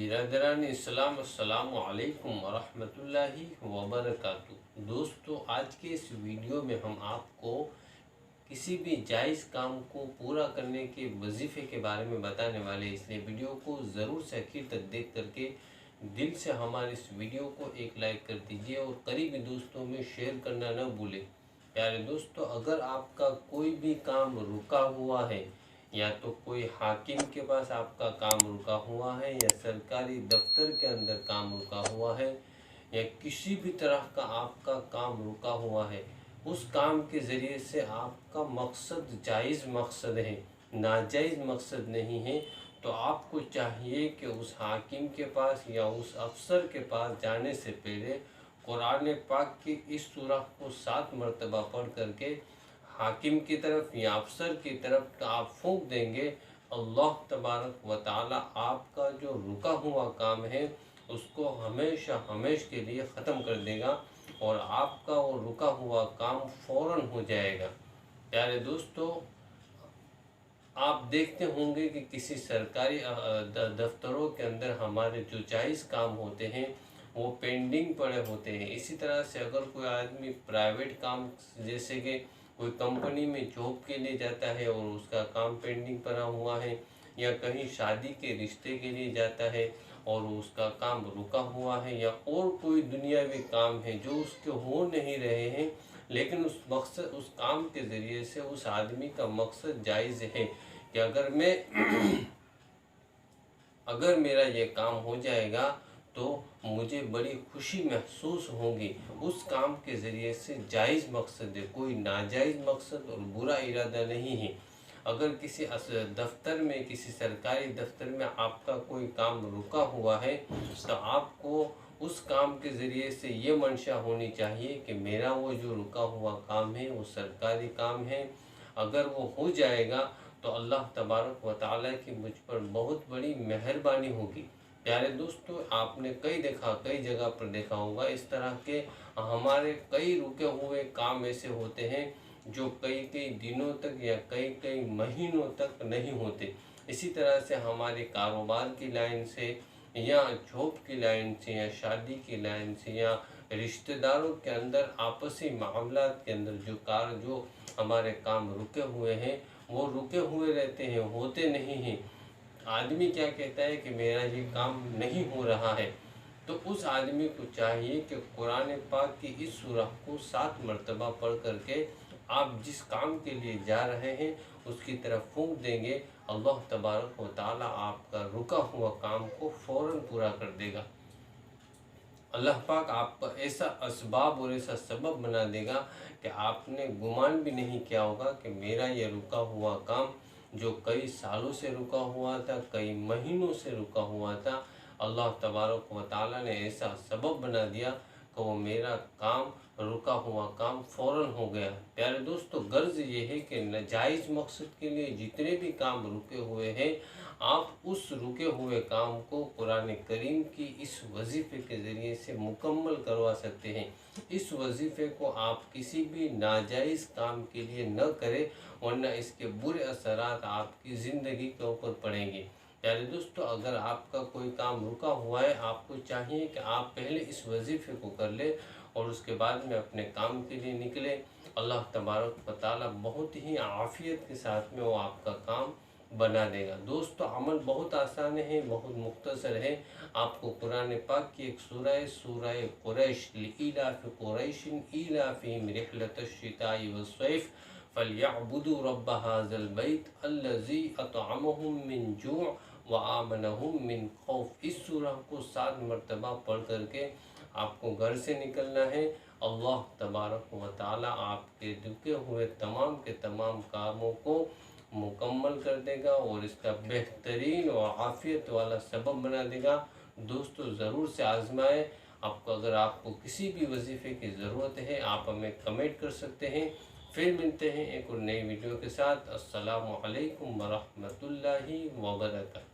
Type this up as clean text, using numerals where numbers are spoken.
बिरादरान इस्लाम अस्सलामु अलैकुम वरहमतुल्लाहि वबरकातुहू। दोस्तों, आज के इस वीडियो में हम आपको किसी भी जायज़ काम को पूरा करने के वजीफ़े के बारे में बताने वाले हैं, इसलिए वीडियो को ज़रूर से आखिर तक देख करके दिल से हमारे इस वीडियो को एक लाइक कर दीजिए और करीबी दोस्तों में शेयर करना न भूलें। प्यारे दोस्तों, अगर आपका कोई भी काम रुका हुआ है या तो कोई हाकिम के पास आपका काम रुका हुआ है या सरकारी दफ्तर के अंदर काम रुका हुआ है या किसी भी तरह का आपका काम रुका हुआ है, उस काम के ज़रिए से आपका मकसद जायज़ मकसद है, नाजायज़ मकसद नहीं है, तो आपको चाहिए कि उस हाकिम के पास या उस अफसर के पास जाने से पहले कुरान पाक की इस सूरह को 7 मरतबा पढ़ करके हाकिम की तरफ या अफसर की तरफ आप फूंक देंगे। अल्लाह तबारक व ताला आपका जो रुका हुआ काम है उसको हमेशा के लिए ख़त्म कर देगा और आपका वो रुका हुआ काम फ़ौरन हो जाएगा। प्यारे दोस्तों, आप देखते होंगे कि किसी सरकारी दफ्तरों के अंदर हमारे जो जायज़ काम होते हैं वो पेंडिंग पड़े होते हैं। इसी तरह से अगर कोई आदमी प्राइवेट काम, जैसे कि कोई कंपनी में जॉब के लिए जाता है और उसका काम पेंडिंग पड़ा हुआ है, या कहीं शादी के रिश्ते के लिए जाता है और उसका काम रुका हुआ है, या और कोई दुनियावी काम है जो उसके हो नहीं रहे हैं, लेकिन उस काम के ज़रिए से उस आदमी का मकसद जायज़ है कि अगर मेरा ये काम हो जाएगा तो मुझे बड़ी खुशी महसूस होगी। उस काम के ज़रिए से जायज़ मकसद है, कोई नाजायज़ मकसद और बुरा इरादा नहीं है। अगर किसी दफ्तर में, किसी सरकारी दफ्तर में आपका कोई काम रुका हुआ है तो आपको उस काम के ज़रिए से ये मंशा होनी चाहिए कि मेरा वो जो रुका हुआ काम है वो सरकारी काम है, अगर वो हो जाएगा तो अल्लाह तबारक व ताला की मुझ पर बहुत बड़ी मेहरबानी होगी। प्यारे दोस्तों, आपने कई जगह पर देखा होगा इस तरह के हमारे कई रुके हुए काम ऐसे होते हैं जो कई दिनों तक या कई महीनों तक नहीं होते। इसी तरह से हमारे कारोबार की लाइन से या जॉब की लाइन से या शादी की लाइन से या रिश्तेदारों के अंदर आपसी मामलात के अंदर जो हमारे काम रुके हुए हैं वो रुके हुए रहते हैं, होते नहीं हैं। आदमी क्या कहता है कि मेरा ये काम नहीं हो रहा है, तो उस आदमी को चाहिए कि कुरान पाक की इस सूरह को 7 मरतबा पढ़ करके आप जिस काम के लिए जा रहे हैं उसकी तरफ फूंक देंगे। अल्लाह तबारक व ताला आपका रुका हुआ काम को फ़ौरन पूरा कर देगा। अल्लाह पाक आपका ऐसा असबाब और ऐसा सबब बना देगा कि आपने गुमान भी नहीं किया होगा कि मेरा ये रुका हुआ काम जो कई सालों से रुका हुआ था, कई महीनों से रुका हुआ था, अल्लाह तबारक व ताला ने ऐसा सबब बना दिया कि वो मेरा काम, रुका हुआ काम फ़ौरन हो गया। प्यारे दोस्तों, गर्ज ये है कि नाजायज़ मकसद के लिए जितने भी काम रुके हुए हैं, आप उस रुके हुए काम को कुरान करीम की इस वजीफ़े के ज़रिए से मुकम्मल करवा सकते हैं। इस वजीफ़े को आप किसी भी नाजायज़ काम के लिए न करें, वरना इसके बुरे असरात आपकी ज़िंदगी के ऊपर पड़ेंगे। प्यारे दोस्तों, अगर आपका कोई काम रुका हुआ है, आपको चाहिए कि आप पहले इस वजीफ़े को कर लें और उसके बाद में अपने काम के लिए निकलें। अल्लाह तबारक व ताला बहुत ही आफ़ियत के साथ में वो आपका काम बना देगा। दोस्तों, अमल बहुत आसान है, बहुत मुख्तसर है। आपको कुरान पाक की एक सूरह कुरैश लिईलाफ़ि कुरैशिन ईलाफ़िहिम रिहलतश शिताई वस्सैफ़ फलयअबुदू रब्ब हाज़ल बैत अल्लज़ी अतअमहुम मिन जूअ व आमनहुम मिन खौफ। इस सूरह को 7 मरतबा पढ़ करके आपको घर से निकलना है। अल्लाह तबारक व ताला आपके रुके हुए तमाम के तमाम कामों को मुकम्मल कर देगा और इसका बेहतरीन और आफ़ियत वाला सबब बना देगा। दोस्तों, ज़रूर से आज़माएं। अगर आपको किसी भी वजीफ़े की ज़रूरत है, आप हमें कमेंट कर सकते हैं। फिर मिलते हैं एक और नई वीडियो के साथ। अस्सलामु अलैकुम वरहमतुल्लाहि वबरकातुहू।